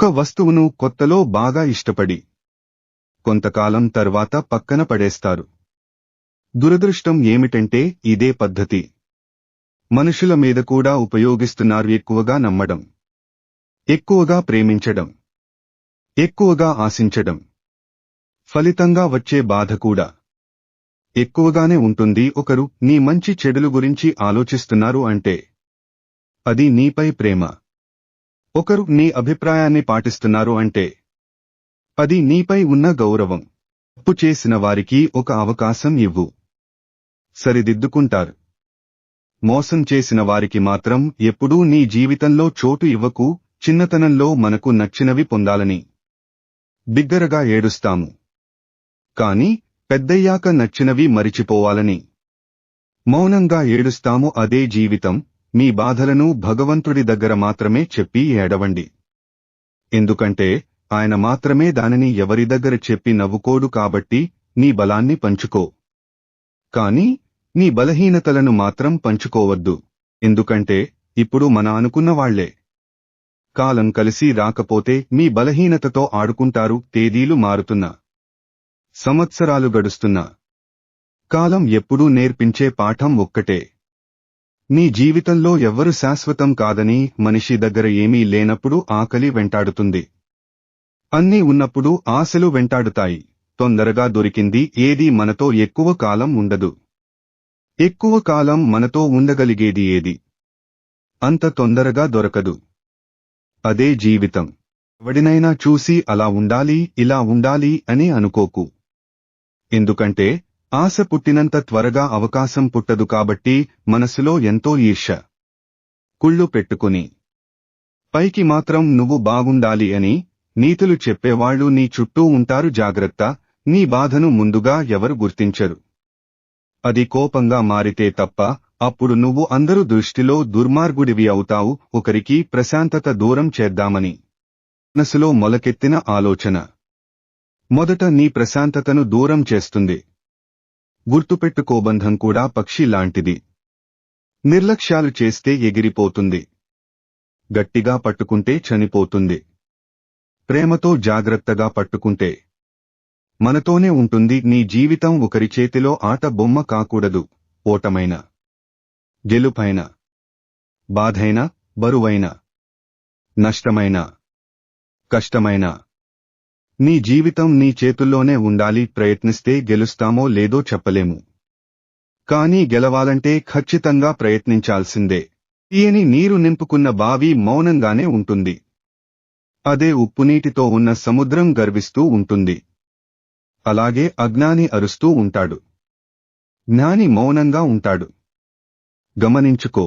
ఒక వస్తువును కొత్తలో బాగా ఇష్టపడి కొంతకాలం తర్వాత పక్కన పడేస్తారు. దురదృష్టం ఏమిటంటే ఇదే పద్ధతి మనుషుల మీద కూడా ఉపయోగిస్తున్నారు. ఎక్కువగా నమ్మడం, ఎక్కువగా ప్రేమించడం, ఎక్కువగా ఆశించడం, ఫలితంగా వచ్చే బాధ కూడా ఎక్కువగానే ఉంటుంది. ఒకరు నీ మంచి చెడులు గురించి ఆలోచిస్తున్నారు అంటే అది నీపై ప్రేమ. ఒకరు నీ అభిప్రాయాన్ని పాటిస్తున్నారు అంటే అది నీపై ఉన్న గౌరవం. తప్పు చేసిన వారికి ఒక అవకాశం ఇవ్వు, సరిదిద్దుకుంటారు. మోసం చేసిన వారికి మాత్రం ఎప్పుడూ నీ జీవితంలో చోటు ఇవ్వకు. చిన్నతనంలో మనకు నచ్చినవి పొందాలని బిగ్గరగా ఏడుస్తాము, కాని పెద్దయ్యాక నచ్చినవి మరిచిపోవాలని మౌనంగా ఏడుస్తాము. అదే జీవితం. మీ బాధలను భగవంతుడి దగ్గర మాత్రమే చెప్పి ఏడవండి. ఎందుకంటే ఆయన మాత్రమే దానిని ఎవరి దగ్గర చెప్పి నవ్వుకోడు. కాబట్టి నీ బలాన్ని పంచుకో, కాని నీ బలహీనతలను మాత్రం పంచుకోవద్దు. ఎందుకంటే ఇప్పుడు మన అనుకున్న వాళ్లే కాలం కలిసి రాకపోతే మీ బలహీనతతో ఆడుకుంటారు. తేదీలు మారుతున్నా, సంవత్సరాలు గడుస్తున్నా కాలం ఎప్పుడూ నేర్పించే పాఠం ఒక్కటే. నీ జీవితంలో ఎవ్వరు శాశ్వతం కాదని. మనిషి దగ్గర ఏమీ లేనప్పుడు ఆకలి వెంటాడుతుంది, అన్నీ ఉన్నప్పుడు ఆశలు వెంటాడుతాయి. తొందరగా దొరికింది ఏదీ మనతో ఎక్కువ కాలం ఉండదు. ఎక్కువ కాలం మనతో ఉండగలిగేది ఏది అంత తొందరగా దొరకదు. అదే జీవితం. ఎవడినైనా చూసి అలా ఉండాలి, ఇలా ఉండాలి అని అనుకోకు. ఎందుకంటే ఆశ పుట్టినంత త్వరగా అవకాశం పుట్టదు. కాబట్టి మనసులో ఎంతో ఈర్ష్య, కుళ్ళు పెట్టుకుని పైకి మాత్రం నువ్వు బాగుండాలి అని నీతులు చెప్పేవాళ్లు నీ చుట్టూ ఉంటారు. జాగ్రత్త. నీ బాధను ముందుగా ఎవరు గుర్తించరు. అది కోపంగా మారితే తప్ప అప్పుడు నువ్వు అందరు దృష్టిలో దుర్మార్గుడివి అవుతావు. ఒకరికి ప్రశాంతత దూరం చేద్దామని మనసులో మొలకెత్తిన ఆలోచన మొదట నీ ప్రశాంతతను దూరం చేస్తుంది. గుర్తుపెట్టుకోబంధం కూడా పక్షి లాంటిది. నిర్లక్ష్యాలు చేస్తే ఎగిరిపోతుంది, గట్టిగా పట్టుకుంటే చనిపోతుంది. ప్రేమతో జాగ్రత్తగా పట్టుకుంటే మనతోనే ఉంటుంది. నీ జీవితం ఒకరి చేతిలో ఆట బొమ్మ కాకూడదు. ఓటమైన, గెలుపైన, బాధైన, బరువైన, నష్టమైన, కష్టమైన నీ జీవితం నీ చేతుల్లోనే ఉండాలి. ప్రయత్నిస్తే గెలుస్తామో లేదో చెప్పలేము, కానీ గెలవాలంటే ఖచ్చితంగా ప్రయత్నించాల్సిందే. తీయని నీరు నింపుకున్న బావి మౌనంగానే ఉంటుంది. అదే ఉప్పునీటితో ఉన్న సముద్రం గర్విస్తూ ఉంటుంది. అలాగే అజ్ఞాని అరుస్తూ ఉంటాడు, జ్ఞాని మౌనంగా ఉంటాడు. గమనించుకో.